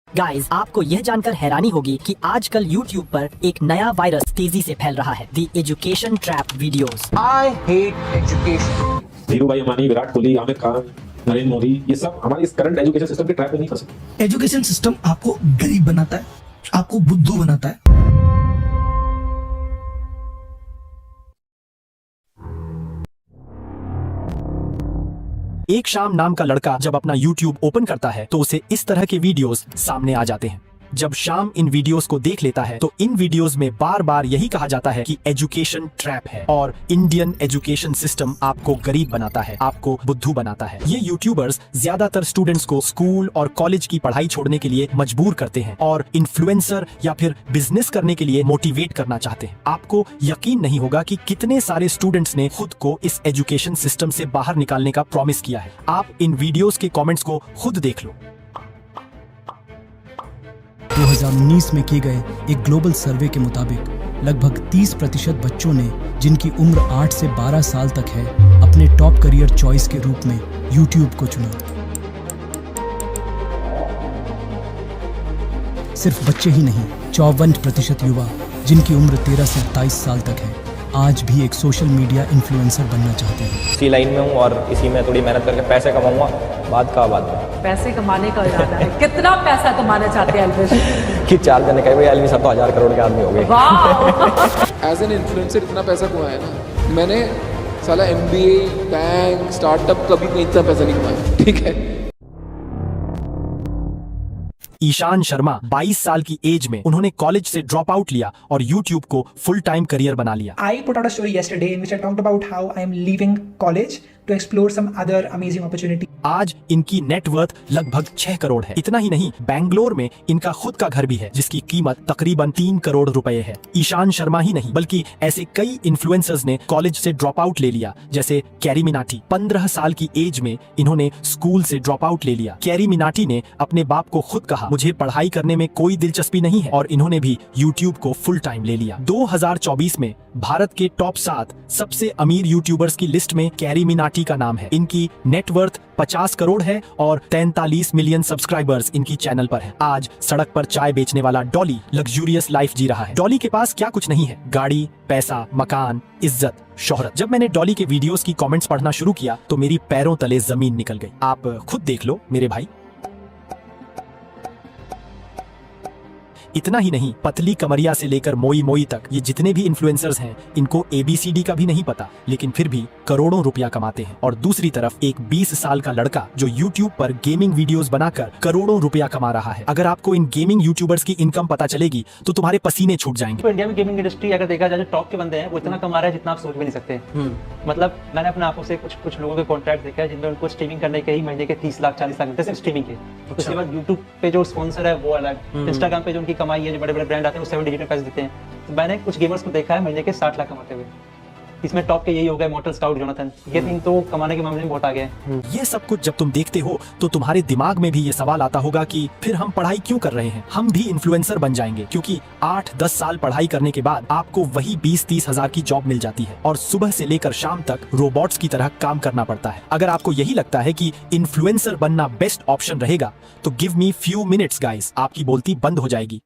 Guys, आपको यह जानकर हैरानी होगी कि आजकल YouTube पर एक नया वायरस तेजी से फैल रहा है, the education trap videos. I hate education. Dhirubhai Ambani, Virat Kohli, Aamir Khan, Narendra Modi, ये सब हमारे इस करंट एजुकेशन सिस्टम के ट्रैप में नहीं फंसे। एजुकेशन सिस्टम आपको गरीब बनाता है, आपको बुद्धू बनाता है। एक शाम नाम का लड़का जब अपना YouTube ओपन करता है तो उसे इस तरह के वीडियोस सामने आ जाते हैं। जब शाम इन वीडियोस को देख लेता है तो इन वीडियोस में बार बार यही कहा जाता है कि एजुकेशन ट्रैप है और इंडियन एजुकेशन सिस्टम आपको गरीब बनाता है, आपको बुद्धू बनाता है। ये यूट्यूबर्स ज्यादातर स्टूडेंट्स को स्कूल और कॉलेज की पढ़ाई छोड़ने के लिए मजबूर करते हैं और इन्फ्लुएंसर या फिर बिजनेस करने के लिए मोटिवेट करना चाहते हैं। आपको यकीन नहीं होगा कि कितने सारे स्टूडेंट्स ने खुद को इस एजुकेशन सिस्टम से बाहर निकालने का प्रॉमिस किया है। आप इन वीडियोस के कमेंट्स को खुद देख लो। 2019 में किए गए एक ग्लोबल सर्वे के मुताबिक लगभग 30% बच्चों ने, जिनकी उम्र 8 से 12 साल तक है, अपने टॉप करियर चॉइस के रूप में YouTube को चुना। सिर्फ बच्चे ही नहीं, 54% युवा, जिनकी उम्र 13 से 27 साल तक है, आज भी एक सोशल मीडिया इन्फ्लुएंसर बनना चाहते हैं। इसी लाइन में हूँ और इसी में थोड़ी मेहनत करके पैसे कमाऊंगा। बात में पैसे कमाने का इरादा है। कितना पैसा कमाना चाहते हैं अलविश? कि 4 जने कहे भाई अलवी सब तो 1000 करोड़ के आदमी हो गए। एज एन इन्फ्लुएंसर इतना पैसा कमाया ना मैंने, साला MBA, बैंक, स्टार्टअप, कभी कहीं इतना पैसा नहीं कमाया। ठीक है। ईशान शर्मा 22 साल की एज में उन्होंने कॉलेज से ड्रॉप आउट लिया और YouTube को फुल टाइम करियर बना लिया। I put out a story yesterday in which I talked about how I am leaving college to explore some other amazing opportunity. आज इनकी नेटवर्थ लगभग 6 करोड़ है। इतना ही नहीं, बेंगलोर में इनका खुद का घर भी है जिसकी कीमत तकरीबन 3 करोड़ रुपए है। ईशान शर्मा ही नहीं बल्कि ऐसे कई इन्फ्लुएंसर्स ने कॉलेज से ड्रॉप आउट ले लिया, जैसे कैरी मिनाटी। 15 साल की एज में इन्होंने स्कूल से ड्रॉप आउट ले लिया। कैरी मिनाटी ने अपने बाप को खुद कहा, मुझे पढ़ाई करने में कोई दिलचस्पी नहीं है, और इन्होंने भी YouTube को फुल टाइम ले लिया। 2024 में भारत के टॉप 7 सबसे अमीर यूट्यूबर्स की लिस्ट में कैरी मिनाटी का नाम है। इनकी नेटवर्थ 50 करोड़ है और 43 मिलियन सब्सक्राइबर्स इनकी चैनल पर है। आज सड़क पर चाय बेचने वाला डॉली लग्जूरियस लाइफ जी रहा है। डॉली के पास क्या कुछ नहीं है, गाड़ी, पैसा, मकान, इज्जत, शोहरत। जब मैंने डॉली के वीडियोस की कमेंट्स पढ़ना शुरू किया तो मेरी पैरों तले जमीन निकल गई। आप खुद देख लो मेरे भाई। इतना ही नहीं, पतली कमरिया से लेकर मोई मोई तक ये जितने भी इन्फ्लुएंसर्स हैं, इनको ABCD का भी नहीं पता, लेकिन फिर भी करोड़ों रुपया कमाते हैं। और दूसरी तरफ एक 20 साल का लड़का जो YouTube पर गेमिंग वीडियोस बनाकर करोड़ों रुपया कमा रहा है। अगर आपको इन गेमिंग यूट्यूबर्स की इनकम पता चलेगी तो तुम्हारे पसीने छूट जाएंगे। तो इंडिया में गेमिंग इंडस्ट्री अगर देखा जाए, टॉप के बंदे हैं, वो इतना कमा रहे हैं जितना आप सोच भी नहीं सकते। मतलब मैंने अपने आंखों से कुछ लोगों के कॉन्ट्रैक्ट देखा है जिनमें उनको स्ट्रीमिंग करने के ही महीने के 30 लाख 40 लाख मिलते हैं सिर्फ स्ट्रीमिंग के। उसके बाद YouTube पे जो स्पॉन्सर है वो अलग, Instagram पे जो उनकी कमाई है, जो बड़े बड़े ब्रांड आते हैं वो 7 डिजिट में पैसे देते हैं। तो मैंने कुछ गेमर्स को देखा है महीने के 60 लाख कमाते हुए। इसमें टॉप के यही हो गए मोटल स्काउट, जोनाथन, ये 3 तो कमाने के मामले में बहुत आगे हैं। ये सब कुछ जब तुम देखते हो तो तुम्हारे दिमाग में भी ये सवाल आता होगा कि फिर हम पढ़ाई क्यों कर रहे हैं? हम भी इन्फ्लुएंसर बन जाएंगे, क्योंकि 8-10 साल पढ़ाई करने के बाद आपको वही 20-30 हजार की जॉब मिल जाती है और सुबह से लेकर शाम तक रोबोट्स की तरह काम करना पड़ता है। अगर आपको यही लगता है कि इन्फ्लुएंसर बनना बेस्ट ऑप्शन रहेगा तो give me few minutes guys, आपकी बोलती बंद हो जाएगी।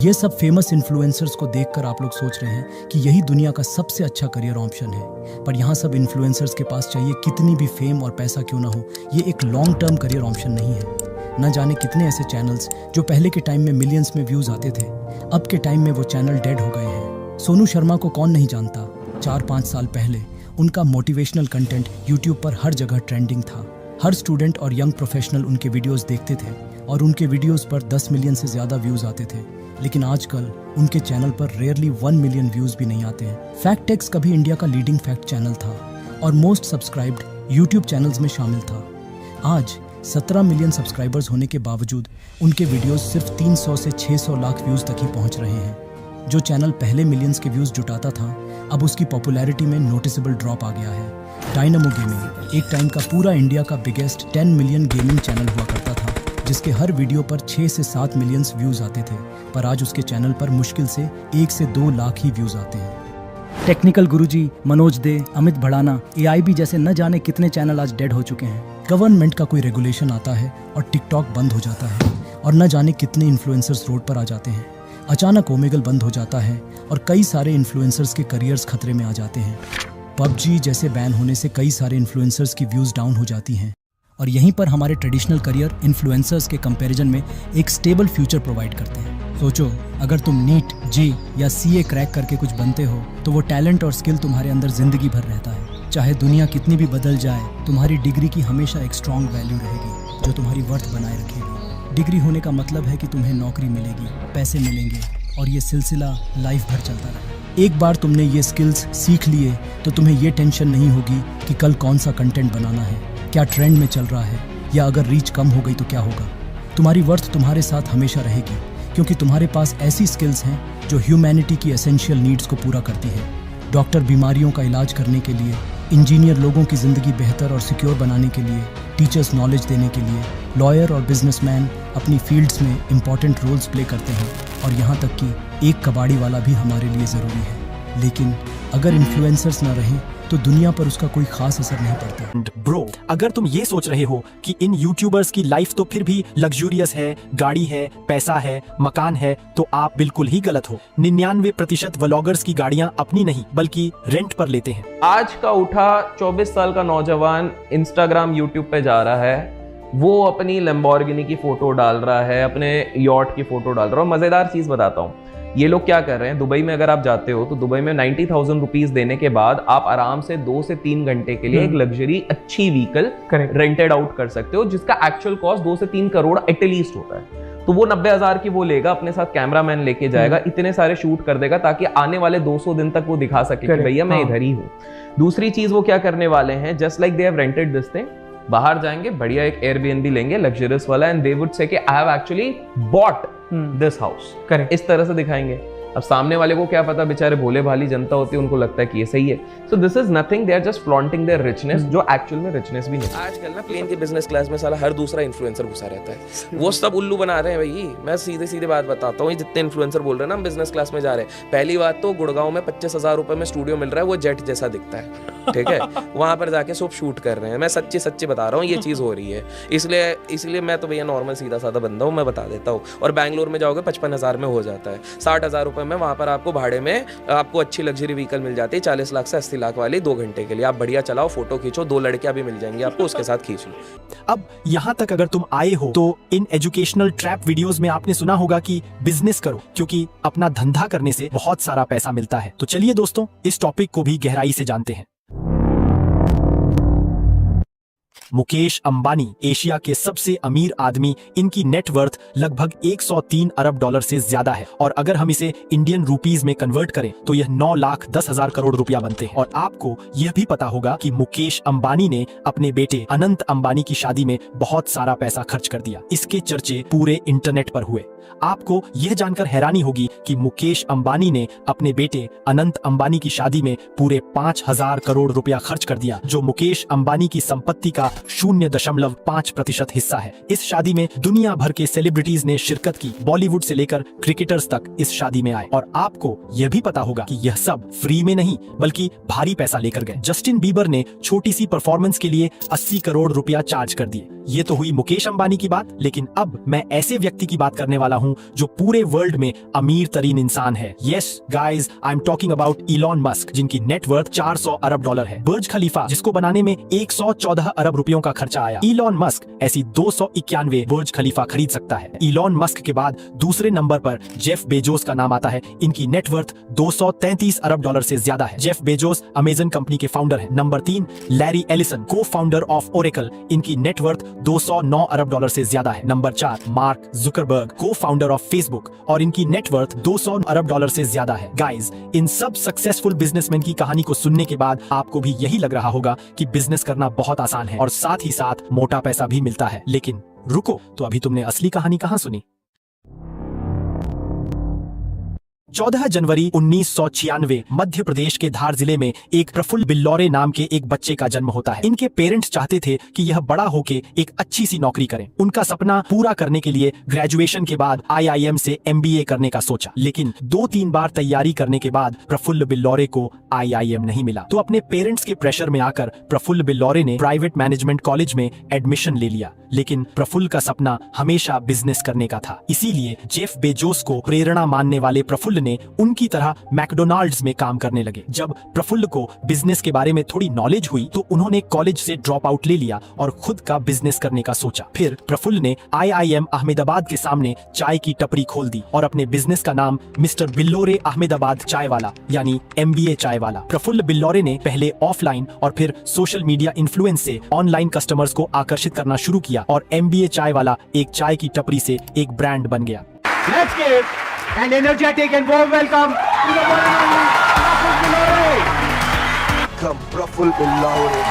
ये सब फेमस इन्फ्लुएंसर्स को देखकर आप लोग सोच रहे हैं कि यही दुनिया का सबसे अच्छा करियर ऑप्शन है, पर यहाँ सब इन्फ्लुएंसर्स के पास चाहिए कितनी भी फेम और पैसा क्यों ना हो, ये एक लॉन्ग टर्म करियर ऑप्शन नहीं है। न जाने कितने ऐसे चैनल्स जो पहले के टाइम में मिलियंस में व्यूज आते थे, अब के टाइम में वो चैनल डेड हो गए हैं। सोनू शर्मा को कौन नहीं जानता? 4-5 साल पहले उनका मोटिवेशनल कंटेंट यूट्यूब पर हर जगह ट्रेंडिंग था। हर स्टूडेंट और यंग प्रोफेशनल उनके वीडियोस देखते थे और उनके वीडियोस पर 10 मिलियन से ज़्यादा व्यूज़ आते थे। लेकिन आजकल उनके चैनल पर रेयरली 1 मिलियन व्यूज़ भी नहीं आते हैं। फैक्ट टेक्स कभी इंडिया का लीडिंग फैक्ट चैनल था और मोस्ट सब्सक्राइब्ड यूट्यूब चैनल्स में शामिल था। आज 17 मिलियन सब्सक्राइबर्स होने के बावजूद उनके वीडियोस सिर्फ 300 से 600 लाख व्यूज़ तक ही पहुँच रहे हैं। जो चैनल पहले मिलियंस के व्यूज़ जुटाता था, अब उसकी पॉपुलैरिटी में नोटिसेबल ड्रॉप आ गया है। डायनामो गेमिंग एक टाइम का पूरा इंडिया का बिगेस्ट 10 मिलियन गेमिंग चैनल हुआ करता था, जिसके हर वीडियो पर 6 से 7 मिलियन व्यूज आते थे, पर आज उसके चैनल पर मुश्किल से 1 से 2 लाख ही व्यूज आते हैं। टेक्निकल गुरुजी, मनोज दे, अमित भड़ाना, AIB जैसे न जाने कितने चैनल आज डेड हो चुके हैं। गवर्नमेंट का कोई रेगुलेशन आता है और टिकटॉक बंद हो जाता है और न जाने कितने इन्फ्लुएंसर्स रोड पर आ जाते हैं। अचानक ओमेगल बंद हो जाता है और कई सारे इन्फ्लुएंसर्स के करियर्स खतरे में आ जाते हैं। पबजी जैसे बैन होने से कई सारे इन्फ्लुएंसर्स की व्यूज़ डाउन हो जाती हैं और यहीं पर हमारे ट्रेडिशनल करियर इन्फ्लुएंसर्स के कंपैरिजन में एक स्टेबल फ्यूचर प्रोवाइड करते हैं। सोचो, अगर तुम नीट, जे या सीए क्रैक करके कुछ बनते हो तो वो टैलेंट और स्किल तुम्हारे अंदर जिंदगी भर रहता है। चाहे दुनिया कितनी भी बदल जाए, तुम्हारी डिग्री की हमेशा एक स्ट्रॉन्ग वैल्यू रहेगी जो तुम्हारी वर्थ बनाए रखेगी। डिग्री होने का मतलब है कि तुम्हें नौकरी मिलेगी, पैसे मिलेंगे और ये सिलसिला लाइफ भर चलता रहे। एक बार तुमने ये स्किल्स सीख लिए तो तुम्हें ये टेंशन नहीं होगी कि कल कौन सा कंटेंट बनाना है, क्या ट्रेंड में चल रहा है, या अगर रीच कम हो गई तो क्या होगा। तुम्हारी वर्थ तुम्हारे साथ हमेशा रहेगी क्योंकि तुम्हारे पास ऐसी स्किल्स हैं जो ह्यूमैनिटी की एसेंशियल नीड्स को पूरा करती है। डॉक्टर बीमारियों का इलाज करने के लिए, इंजीनियर लोगों की ज़िंदगी बेहतर और सिक्योर बनाने के लिए, टीचर्स नॉलेज देने के लिए, लॉयर और बिजनेसमैन अपनी फील्ड्स में इंपॉर्टेंट रोल्स प्ले करते हैं और यहाँ तक कि एक कबाड़ी वाला भी हमारे लिए ज़रूरी है। लेकिन अगर इन्फ्लुएंसर्स ना रहें तो दुनिया पर उसका कोई खास असर नहीं पड़ता। ब्रो, अगर तुम ये सोच रहे हो कि इन यूट्यूबर्स की लाइफ तो फिर भी लग्जूरियस है, गाड़ी है, पैसा है, मकान है, तो आप बिल्कुल ही गलत हो। 99% व्लॉगर्स की गाड़ियां अपनी नहीं बल्कि रेंट पर लेते हैं। आज का उठा 24 साल का नौजवान इंस्टाग्राम, यूट्यूब पे जा रहा है, वो अपनी लैम्बोर्गिनी की फोटो डाल रहा है, अपने यॉट की फोटो डाल रहा है। मजेदार चीज बताता हूँ, ये लोग क्या कर रहे हैं, दुबई में अगर आप जाते हो तो दुबई में 90,000 रुपीज देने के बाद आप आराम से 2 से 3 घंटे के लिए एक लग्जरी अच्छी व्हीकल रेंटेड आउट कर सकते हो, जिसका एक्चुअल कॉस्ट 2 से 3 करोड़ एटलीस्ट होता है। तो वो 90,000 की वो लेगा, अपने साथ कैमरामैन लेके जाएगा, इतने सारे शूट कर देगा ताकि आने वाले 200 दिन तक वो दिखा सके कि भैया मैं इधर ही हूँ। दूसरी चीज वो क्या करने वाले हैं, just like they have rented this thing, बाहर जाएंगे, बढ़िया एक एयरबीएनबी लेंगे लग्जरियस वाला, एंड दे वुड से कि I have actually bought this house. Correct, इस तरह से दिखाएंगे। अब सामने वाले को क्या पता, बेचारे भोले भाली जनता होती है, उनको लगता है कि ये सही है। So this is nothing, they are just flaunting their richness, जो एक्चुअल में रिचनेस भी नहीं। आजकल ना प्लेन की बिजनेस क्लास में साला हर दूसरा इन्फ्लुएंसर घुसा रहता है, वो सब उल्लू बना रहे हैं भाई। मैं सीधे सीधे बात बताता हूँ, जितने इन्फ्लुएंसर बोल रहे हैं ना हम बिजनेस क्लास में जा रहे हैं, पहली बात तो गुड़गांव में 25,000 रुपए में स्टूडियो मिल रहा है, वो जेट जैसा दिखता है, ठीक है। वहां पर जाके सब शूट कर रहे हैं। मैं सच्ची बता रहा हूँ, ये चीज हो रही है। इसलिए मैं तो भैया नॉर्मल सीधा साधा बंदा हूँ, मैं बता देता हूँ। और बैंगलोर में जाओगे 55,000 में हो जाता है, 60,000 रुपए में वहां पर आपको भाड़े में आपको अच्छी लग्जरी व्हीकल मिल जाती है, 40 लाख से 80 लाख वाली, 2 घंटे के लिए आप बढ़िया चलाओ, फोटो खींचो, 2 लड़कियां भी मिल जाएंगी आपको, उसके साथ खींच लो। अब यहाँ तक अगर तुम आए हो तो इन एजुकेशनल ट्रैप वीडियोस में आपने सुना होगा कि बिजनेस करो क्योंकि अपना धंधा करने से बहुत सारा पैसा मिलता है। तो चलिए दोस्तों, इस टॉपिक को भी गहराई से जानते हैं। मुकेश अंबानी एशिया के सबसे अमीर आदमी, इनकी नेटवर्थ लगभग 103 अरब डॉलर से ज्यादा है और अगर हम इसे इंडियन रुपीस में कन्वर्ट करें तो यह 9,10,000 करोड़ रुपया बनते हैं। और आपको यह भी पता होगा कि मुकेश अंबानी ने अपने बेटे अनंत अंबानी की शादी में बहुत सारा पैसा खर्च कर दिया। इसके चर्चे पूरे इंटरनेट पर हुए। आपको यह जानकर हैरानी होगी कि मुकेश अंबानी ने अपने बेटे अनंत अंबानी की शादी में पूरे 5,000 करोड़ रुपया खर्च कर दिया, जो मुकेश अंबानी की संपत्ति का 0.5% हिस्सा है। इस शादी में दुनिया भर के सेलिब्रिटीज ने शिरकत की, बॉलीवुड से लेकर क्रिकेटर्स तक इस शादी में आए। और आपको यह भी पता होगा कि यह सब फ्री में नहीं बल्कि भारी पैसा लेकर गए। जस्टिन बीबर ने छोटी सी परफॉर्मेंस के लिए 80 करोड़ रुपया चार्ज कर दिए। ये तो हुई मुकेश अंबानी की बात, लेकिन अब मैं ऐसे व्यक्ति की बात करने वाला हूं जो पूरे वर्ल्ड में अमीर तरीन इंसान है। Yes guys, I am talking about Elon Musk, जिनकी नेटवर्थ 400 अरब डॉलर है। बुर्ज खलीफा, जिसको बनाने में 114 अरब रुपयों का खर्चा आया, इलॉन मस्क ऐसी 291 बुर्ज खलीफा खरीद सकता है। इलॉन मस्क के बाद दूसरे नंबर पर जेफ बेजोस का नाम आता है। इनकी नेटवर्थ 233 अरब डॉलर से ज्यादा है। जेफ बेजोस अमेजन कंपनी के फाउंडर है। नंबर 3 लैरी एलिसन, को फाउंडर ऑफ ओरेकल, इनकी नेटवर्थ 209 अरब डॉलर से ज्यादा है। नंबर 4 मार्क जुकरबर्ग, को फाउंडर ऑफ फेसबुक, और इनकी नेटवर्थ 200 अरब डॉलर से ज्यादा है। गाइस, इन सब सक्सेसफुल बिजनेसमैन की कहानी को सुनने के बाद आपको भी यही लग रहा होगा कि बिजनेस करना बहुत आसान है और साथ ही साथ मोटा पैसा भी मिलता है। लेकिन रुको, तो अभी तुमने असली कहानी कहां सुनी? 14 जनवरी 1996 मध्य प्रदेश के धार जिले में एक प्रफुल्ल बिल्लौरे नाम के एक बच्चे का जन्म होता है। इनके पेरेंट्स चाहते थे कि यह बड़ा होके एक अच्छी सी नौकरी करे। उनका सपना पूरा करने के लिए ग्रेजुएशन के बाद IIM से MBA करने का सोचा, लेकिन 2-3 बार तैयारी करने के बाद प्रफुल्ल बिल्लौरे को IIM नहीं मिला। तो अपने पेरेंट्स के प्रेशर में आकर प्रफुल्ल बिल्लौरे ने प्राइवेट मैनेजमेंट कॉलेज में एडमिशन ले लिया। लेकिन प्रफुल्ल का सपना हमेशा बिजनेस करने का था, इसीलिए जेफ बेजोस को प्रेरणा मानने वाले प्रफुल्ल ने उनकी तरह मैकडोनाल्ड्स में काम करने लगे। जब प्रफुल्ल को बिजनेस के बारे में थोड़ी नॉलेज हुई तो उन्होंने कॉलेज से ड्रॉप आउट ले लिया और खुद का बिजनेस करने का सोचा। फिर प्रफुल्ल ने IIM अहमदाबाद के सामने चाय की टपरी खोल दी और अपने बिजनेस का नाम मिस्टर बिल्लौरे अहमदाबाद चाय वाला यानी MBA चाय वाला। प्रफुल्ल बिल्लौरे ने पहले ऑफलाइन और फिर सोशल मीडिया इन्फ्लुएंस से ऑनलाइन कस्टमर्स को आकर्षित करना शुरू किया और MBA चाय वाला एक चाय की टपरी से एक ब्रांड बन गया। Let's give an energetic and warm welcome to the one and only Praful Billaure. Come Praful Billaure.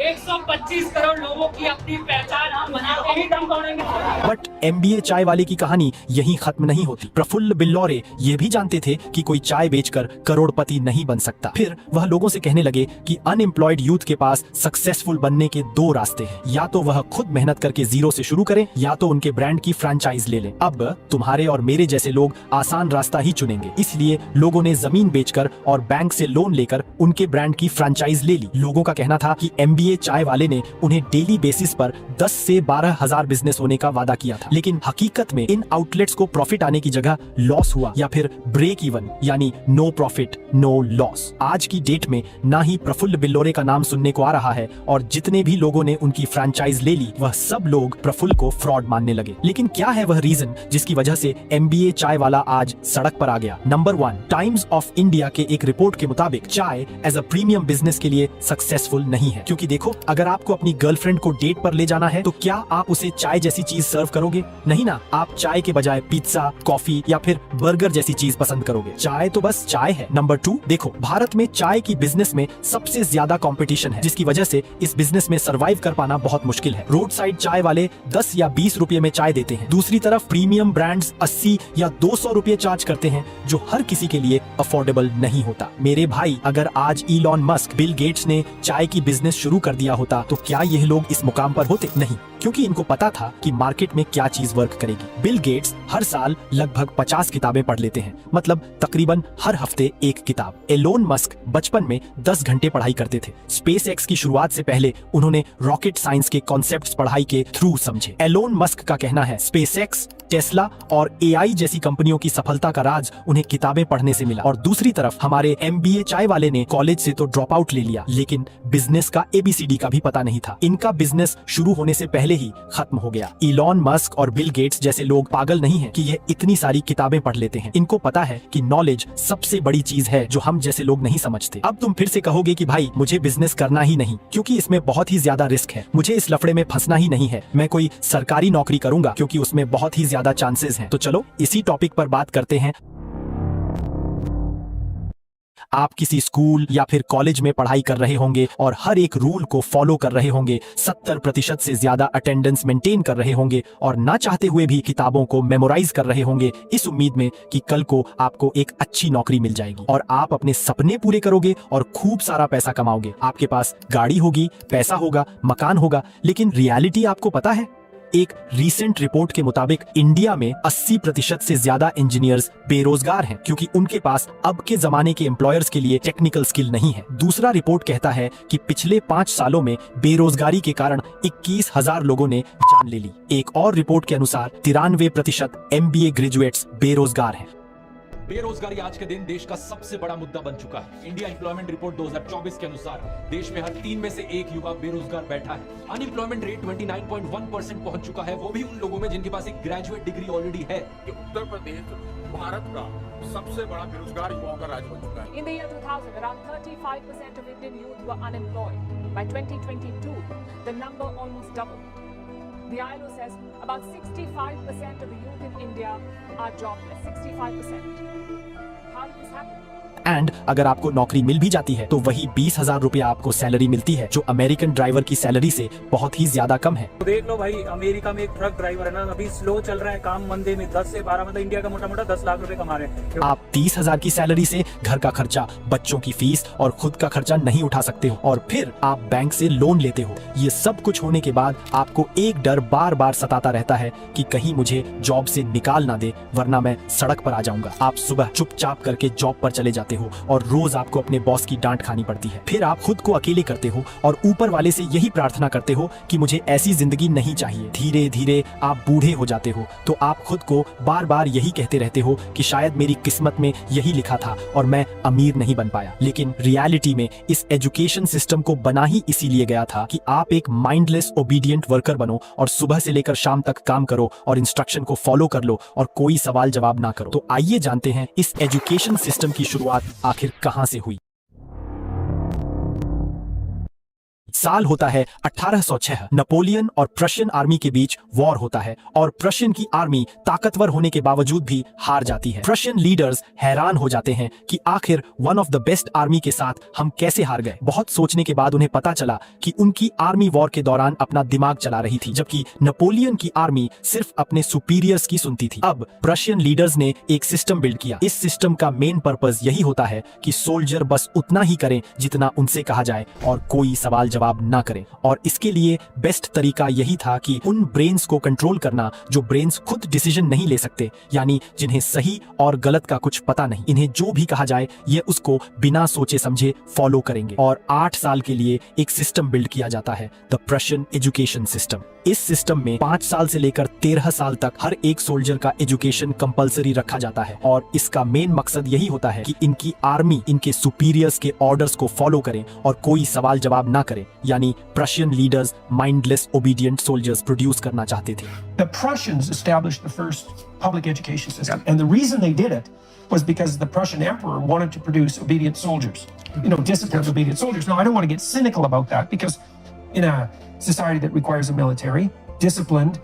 125 crore लोगों की अपनी पहचान हम बना के ही दम तोड़ेंगे। बट MBA चाय वाले की कहानी यहीं खत्म नहीं होती। प्रफुल्ल बिल्लौरे ये भी जानते थे कि कोई चाय बेचकर करोड़पति नहीं बन सकता। फिर वह लोगों से कहने लगे कि अनएम्प्लॉयड यूथ के पास सक्सेसफुल बनने के 2 रास्ते हैं, या तो वह खुद मेहनत करके जीरो से शुरू करें या तो उनके ब्रांड की फ्रेंचाइज ले लें। अब तुम्हारे और मेरे जैसे लोग आसान रास्ता ही चुनेंगे, इसलिए लोगों ने जमीन बेचकर और बैंक से लोन लेकर उनके ब्रांड की फ्रेंचाइज ले ली। लोगों का कहना था कि MBA चाय वाले ने उन्हें डेली बेसिस पर 10 से 12 हजार बिजनेस होने का वादा किया था, लेकिन हकीकत में इन आउटलेट्स को प्रॉफिट आने की जगह लॉस हुआ या फिर ब्रेक इवन यानी नो प्रॉफिट नो लॉस। आज की डेट में ना ही प्रफुल्ल बिल्लौरे का नाम सुनने को आ रहा है और जितने भी लोगों ने उनकी फ्रेंचाइज ले ली वह सब लोग प्रफुल्ल को फ्रॉड मानने लगे। लेकिन क्या है वह रीजन जिसकी वजह से MBA चाय वाला आज सड़क पर आ गया? नंबर 1, टाइम्स ऑफ इंडिया के एक रिपोर्ट के मुताबिक चाय एज अ प्रीमियम बिजनेस के लिए सक्सेसफुल नहीं है, क्योंकि देखो अगर आपको अपनी गर्लफ्रेंड को डेट पर ले जाना है तो क्या आप उसे चाय जैसी चीज सर्व करोगे? नहीं ना, आप चाय के बजाय पिज्जा, कॉफी या फिर बर्गर जैसी चीज पसंद करोगे। चाय तो बस चाय है। नंबर 2, देखो भारत में चाय की बिजनेस में सबसे ज्यादा कंपटीशन है, जिसकी वजह से इस बिजनेस में सरवाइव कर पाना बहुत मुश्किल है। रोड साइड चाय वाले 10 या 20 रुपए में चाय देते हैं, दूसरी तरफ प्रीमियम ब्रांड्स 80 या 200 रुपए चार्ज करते हैं, जो हर किसी के लिए अफोर्डेबल नहीं होता। मेरे भाई, अगर आज इलॉन मस्क, बिल गेट्स ने चाय की बिजनेस शुरू कर दिया होता तो क्या यह लोग इस मुकाम पर होते? नहीं, क्योंकि इनको पता था कि मार्केट में क्या चीज वर्क करेगी। बिल गेट्स हर साल लगभग 50 किताबें पढ़ लेते हैं, मतलब तकरीबन हर हफ्ते एक किताब। एलोन मस्क बचपन में 10 घंटे पढ़ाई करते थे। स्पेसएक्स की शुरुआत से पहले उन्होंने रॉकेट साइंस के कॉन्सेप्ट्स पढ़ाई के थ्रू समझे। एलोन मस्क का कहना है स्पेसएक्स, टेस्ला और AI जैसी कंपनियों की सफलता का राज उन्हें किताबें पढ़ने से मिला। और दूसरी तरफ हमारे MBA चाय वाले ने कॉलेज से तो ड्रॉप आउट ले लिया, लेकिन बिजनेस का ABCD का भी पता नहीं था। इनका बिजनेस शुरू होने से पहले ही खत्म हो गया। इलॉन मस्क और बिल गेट्स जैसे लोग पागल नहीं हैं कि यह इतनी सारी किताबें पढ़ लेते हैं। इनको पता है कि नॉलेज सबसे बड़ी चीज है जो हम जैसे लोग नहीं समझते। अब तुम फिर से कहोगे कि भाई मुझे बिजनेस करना ही नहीं, क्योंकि इसमें बहुत ही ज्यादा रिस्क है। मुझे इस लफड़े में फंसना ही नहीं है। मैं कोई सरकारी नौकरी करूंगा क्योंकि उसमें बहुत ही ज्यादा चांसेस हैं। तो चलो इसी टॉपिक पर बात करते हैं। आप किसी स्कूल या फिर कॉलेज में पढ़ाई कर रहे होंगे और हर एक रूल को फॉलो कर रहे होंगे, 70% से ज्यादा अटेंडेंस मेंटेन कर रहे होंगे और ना चाहते हुए भी किताबों को मेमोराइज कर रहे होंगे, इस उम्मीद में कि कल को आपको एक अच्छी नौकरी मिल जाएगी और आप अपने सपने पूरे करोगे और खूब सारा पैसा कमाओगे। आपके पास गाड़ी होगी, पैसा होगा, मकान होगा, लेकिन रियलिटी आपको पता है? एक रीसेंट रिपोर्ट के मुताबिक इंडिया में 80% से ज्यादा इंजीनियर्स बेरोजगार हैं, क्योंकि उनके पास अब के जमाने के एम्प्लॉयर्स के लिए टेक्निकल स्किल नहीं है। दूसरा रिपोर्ट कहता है कि पिछले 5 सालों में बेरोजगारी के कारण 21,000 लोगों ने जान ले ली। एक और रिपोर्ट के अनुसार 93% MBA ग्रेजुएट्स बेरोजगार हैं। बेरोजगारी आज के दिन देश का सबसे बड़ा मुद्दा बन चुका है। इंडिया एम्प्लॉयमेंट रिपोर्ट 2024 के अनुसार देश में हर 3 में से 1 युवा बेरोजगार बैठा है। अनएम्प्लॉयमेंट रेट 29.1% पहुंच चुका है, वो भी उन लोगों में जिनके पास एक ग्रेजुएट डिग्री ऑलरेडी है। उत्तर प्रदेश भारत का सबसे बड़ा बेरोजगार युवाओं का राज्य बन चुका है। In the year 2000, around 35% of Indian youth were unemployed. By 2022, the number almost doubled. The ILO says about 65% of the youth in India are jobless. 65%. How did this happen? And अगर आपको नौकरी मिल भी जाती है तो वही 20,000 रुपया आपको सैलरी मिलती है, जो अमेरिकन ड्राइवर की सैलरी से बहुत ही ज्यादा कम है। तो देख लो भाई, अमेरिका में एक ट्रक ड्राइवर है ना, अभी स्लो चल रहा है काम, मंदे में 10 से 12, मतलब इंडिया का मोटा मोटा 10 लाख रुपए कमा रहे हैं। आप 30,000 की सैलरी से घर का खर्चा, बच्चों की फीस और खुद का खर्चा नहीं उठा सकते हो, और फिर आप बैंक से लोन लेते हो। ये सब कुछ होने के बाद आपको एक डर बार बार सताता रहता है कि कहीं मुझे जॉब से निकाल ना दे, वरना मैं सड़क पर आ जाऊंगा। आप सुबह चुपचाप करके जॉब पर चले जाते हो और रोज आपको अपने बॉस की डांट खानी पड़ती है। फिर आप खुद को अकेले करते हो और ऊपर वाले से यही प्रार्थना करते हो कि मुझे ऐसी जिंदगी नहीं चाहिए। धीरे धीरे आप बूढ़े हो जाते हो तो आप खुद को बार बार यही कहते रहते हो कि शायद मेरी किस्मत में यही लिखा था और मैं अमीर नहीं बन पाया। लेकिन रियलिटी में इस एजुकेशन सिस्टम को बना ही इसीलिए गया था कि आप एक माइंडलेस ओबीडिएंट वर्कर बनो और सुबह से लेकर शाम तक काम करो और इंस्ट्रक्शन को फॉलो कर लो और कोई सवाल जवाब ना करो। तो आइए जानते हैं इस एजुकेशन सिस्टम की शुरुआत आखिर कहां से हुई। साल होता है 1806। नेपोलियन और प्रशियन आर्मी के बीच वॉर होता है और प्रशियन की आर्मी ताकतवर होने के बावजूद भी हार जाती है। प्रशियन लीडर्स हैरान हो जाते हैं कि आखिर one of the best army के साथ हम कैसे हार गए। बहुत सोचने के बाद उन्हें पता चला कि उनकी आर्मी वॉर के दौरान अपना दिमाग चला रही थी, जबकि नेपोलियन की आर्मी सिर्फ अपने सुपीरियर्स की सुनती थी। अब प्रशियन लीडर्स ने एक सिस्टम बिल्ड किया। इस सिस्टम का मेन पर्पस यही होता है कि सोल्जर बस उतना ही करें जितना उनसे कहा जाए और कोई सवाल जवाब ना करें। और इसके लिए बेस्ट तरीका यही था कि उन ब्रेन्स को कंट्रोल करना जो ब्रेन्स खुद डिसीजन नहीं ले सकते, यानी जिन्हें सही और गलत का कुछ पता नहीं। इन्हें जो भी कहा जाए ये उसको बिना सोचे समझे फॉलो करेंगे। और 8 साल के लिए एक सिस्टम बिल्ड किया जाता है, द प्रशियन एजुकेशन सिस्टम। इस सिस्टम में 5 साल से लेकर 13 साल तक हर एक सोल्जर का एजुकेशन कंपलसरी रखा जाता है और इसका मेन मकसद यही होता है कि इनकी आर्मी इनके सुपीरियर्स के ऑर्डर्स को फॉलो करे और कोई सवाल जवाब ना करे, यानी Prussian leaders mindless obedient soldiers produce करना चाहते थे। The Prussians established the first public education system, and the reason they did it was because the Prussian emperor wanted to produce obedient soldiers, disciplined obedient soldiers. Now, I don't want to get cynical about that, because in a society that requires a military, disciplined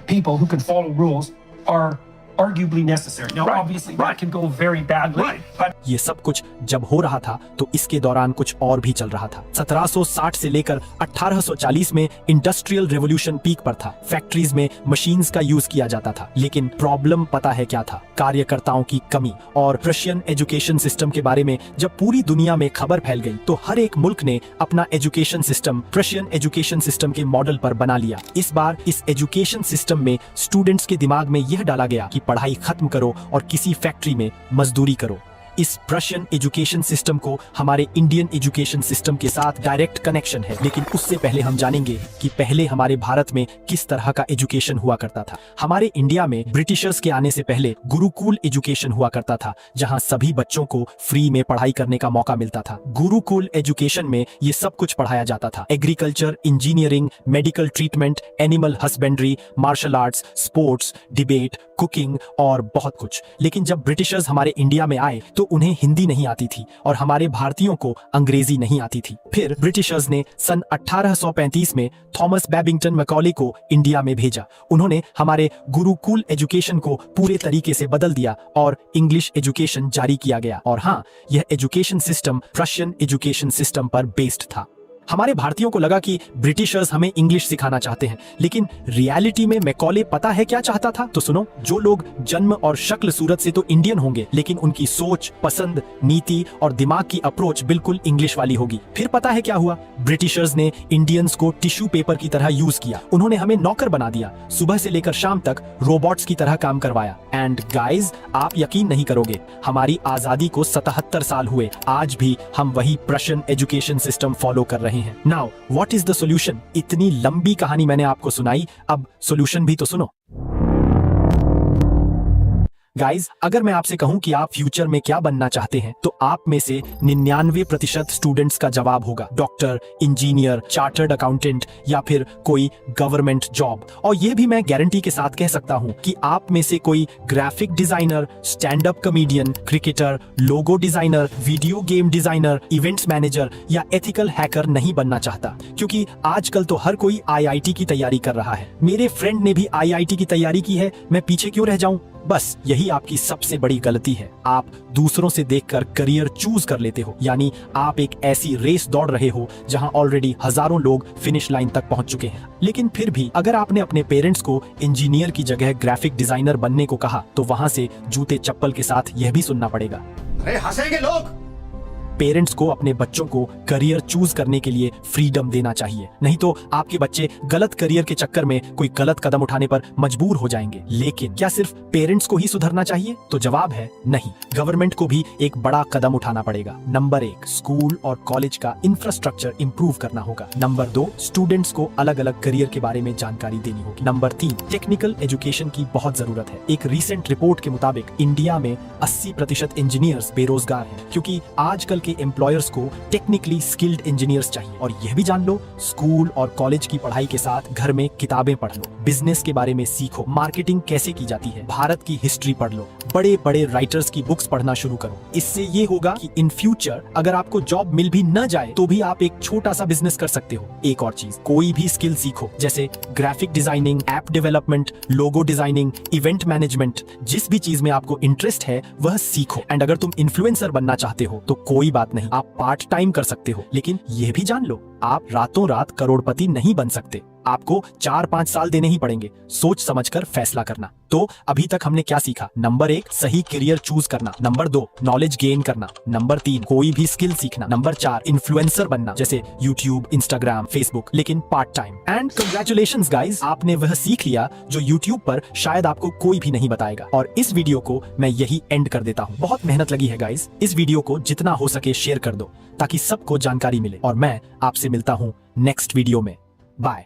people who can follow rules are arguably necessary. Now, obviously, that can go very badly, but ये सब कुछ जब हो रहा था तो इसके दौरान कुछ और भी चल रहा था। 1760 से लेकर 1840 में इंडस्ट्रियल रेवोल्यूशन पीक पर था। फैक्ट्रीज में मशीन्स का यूज किया जाता था, लेकिन प्रॉब्लम पता है क्या था? कार्यकर्ताओं की कमी। और प्रशियन एजुकेशन सिस्टम के बारे में जब पूरी दुनिया में खबर फैल गई तो हर एक मुल्क ने अपना education system Prussian education system के मॉडल पर बना लिया। इस बार इस एजुकेशन सिस्टम में स्टूडेंट्स के दिमाग में यह डाला गया कि पढ़ाई खत्म करो और किसी फैक्ट्री में मजदूरी करो। इस प्रशियन एजुकेशन सिस्टम को हमारे इंडियन एजुकेशन सिस्टम के साथ डायरेक्ट कनेक्शन है, लेकिन उससे पहले हम जानेंगे कि पहले हमारे भारत में किस तरह का एजुकेशन हुआ करता था। हमारे इंडिया में ब्रिटिशर्स के आने से पहले गुरुकुल एजुकेशन हुआ करता था, जहां सभी बच्चों को फ्री में पढ़ाई करने का मौका मिलता था। गुरुकुल एजुकेशन में ये सब कुछ पढ़ाया जाता था, agriculture, engineering, medical treatment, animal husbandry, martial arts, sports, debate, cooking और बहुत कुछ। लेकिन जब ब्रिटिशर्स हमारे इंडिया में आए तो उन्हें हिंदी नहीं आती थी और हमारे भारतीयों को अंग्रेजी नहीं आती थी। फिर ब्रिटिशर्स ने सन 1835 में थॉमस बैबिंगटन मैकॉले को इंडिया में भेजा। उन्होंने हमारे गुरुकुल एजुकेशन को पूरे तरीके से बदल दिया और इंग्लिश एजुकेशन जारी किया गया। और हाँ, यह education system Prussian education system पर बेस्ड था। हमारे भारतीयों को लगा कि ब्रिटिशर्स हमें इंग्लिश सिखाना चाहते हैं, लेकिन रियलिटी में मैकॉले पता है क्या चाहता था? तो सुनो, जो लोग जन्म और शक्ल सूरत से तो इंडियन होंगे, लेकिन उनकी सोच, पसंद, नीति और दिमाग की अप्रोच बिल्कुल इंग्लिश वाली होगी। फिर पता है क्या हुआ? ब्रिटिशर्स ने इंडियंस को टिश्यू पेपर की तरह यूज किया। उन्होंने हमें नौकर बना दिया, सुबह से लेकर शाम तक रोबोट्स की तरह काम करवाया। एंड गाइज, आप यकीन नहीं करोगे, हमारी आजादी को 77 साल हुए, आज भी हम वही प्रशियन एजुकेशन सिस्टम फॉलो कर रहे हैं। Now, what is the solution? इतनी लंबी कहानी मैंने आपको सुनाई, अब सॉल्यूशन भी तो सुनो। गाइज, अगर मैं आपसे कहूं कि आप फ्यूचर में क्या बनना चाहते हैं, तो आप में से 99% स्टूडेंट्स का जवाब होगा डॉक्टर, इंजीनियर, चार्टर्ड अकाउंटेंट या फिर कोई गवर्नमेंट जॉब। और यह भी मैं गारंटी के साथ कह सकता हूं कि आप में से कोई graphic designer, stand up comedian, cricketer, logo designer, video game designer, events manager या एथिकल हैकर नहीं बनना चाहता, क्योंकि आजकल तो हर कोई IIT की तैयारी कर रहा है। मेरे फ्रेंड ने भी IIT की तैयारी की है, मैं पीछे क्यों रह जाऊं? बस यही आपकी सबसे बड़ी गलती है। आप दूसरों से देखकर करियर चूज कर लेते हो, यानी आप एक ऐसी रेस दौड़ रहे हो जहां ऑलरेडी हजारों लोग फिनिश लाइन तक पहुंच चुके हैं। लेकिन फिर भी अगर आपने अपने पेरेंट्स को इंजीनियर की जगह ग्राफिक डिजाइनर बनने को कहा तो वहां से जूते चप्पल के साथ यह भी सुनना पड़ेगा। अरे हंसेंगे लोग। पेरेंट्स को अपने बच्चों को करियर चूज करने के लिए फ्रीडम देना चाहिए, नहीं तो आपके बच्चे गलत करियर के चक्कर में कोई गलत कदम उठाने पर मजबूर हो जाएंगे। लेकिन क्या सिर्फ पेरेंट्स को ही सुधरना चाहिए? तो जवाब है नहीं, गवर्नमेंट को भी एक बड़ा कदम उठाना पड़ेगा। नंबर 1, स्कूल और कॉलेज का इंफ्रास्ट्रक्चर इंप्रूव करना होगा। नंबर 2, स्टूडेंट्स को अलग अलग करियर के बारे में जानकारी देनी होगी। नंबर 3, टेक्निकल एजुकेशन की बहुत जरूरत है। एक रिसेंट रिपोर्ट के मुताबिक इंडिया में 80% इंजीनियर्स बेरोजगार हैं, क्योंकि आजकल एम्प्लॉयर्स को टेक्निकली स्किल्ड इंजीनियर्स चाहिए। और यह भी जान लो, स्कूल और कॉलेज की पढ़ाई के साथ घर में किताबें पढ़ लो, बिजनेस के बारे में सीखो, मार्केटिंग कैसे की जाती है, भारत की हिस्ट्री पढ़ लो, बड़े बड़े राइटर्स की बुक्स पढ़ना शुरू करो। इससे ये होगा कि इन फ्यूचर अगर आपको जॉब मिल भी न जाए तो भी आप एक छोटा सा बिजनेस कर सकते हो। एक और चीज, कोई भी स्किल सीखो, जैसे graphic designing, app development, logo designing, event management, जिस भी चीज में आपको इंटरेस्ट है वह सीखो। एंड अगर तुम इन्फ्लुएंसर बनना चाहते हो तो कोई बात नहीं, आप पार्ट टाइम कर सकते हो। लेकिन यह भी जान लो, आप रातों रात करोड़पति नहीं बन सकते। आपको 4-5 साल देने ही पड़ेंगे। सोच समझकर फैसला करना। तो अभी तक हमने क्या सीखा? नंबर 1, सही करियर चूज करना। नंबर 2, नॉलेज गेन करना। नंबर 3, कोई भी स्किल सीखना। नंबर 4, इन्फ्लुएंसर बनना, जैसे यूट्यूब, इंस्टाग्राम, फेसबुक, लेकिन part time. And congratulations guys, आपने वह सीख लिया जो यूट्यूब पर शायद आपको कोई भी नहीं बताएगा। और इस वीडियो को मैं यही एंड कर देता हूँ। बहुत मेहनत लगी है गाइस। इस वीडियो को जितना हो सके शेयर कर दो ताकि सबको जानकारी मिले। और मैं आपसे मिलता हूँ नेक्स्ट वीडियो में। बाय।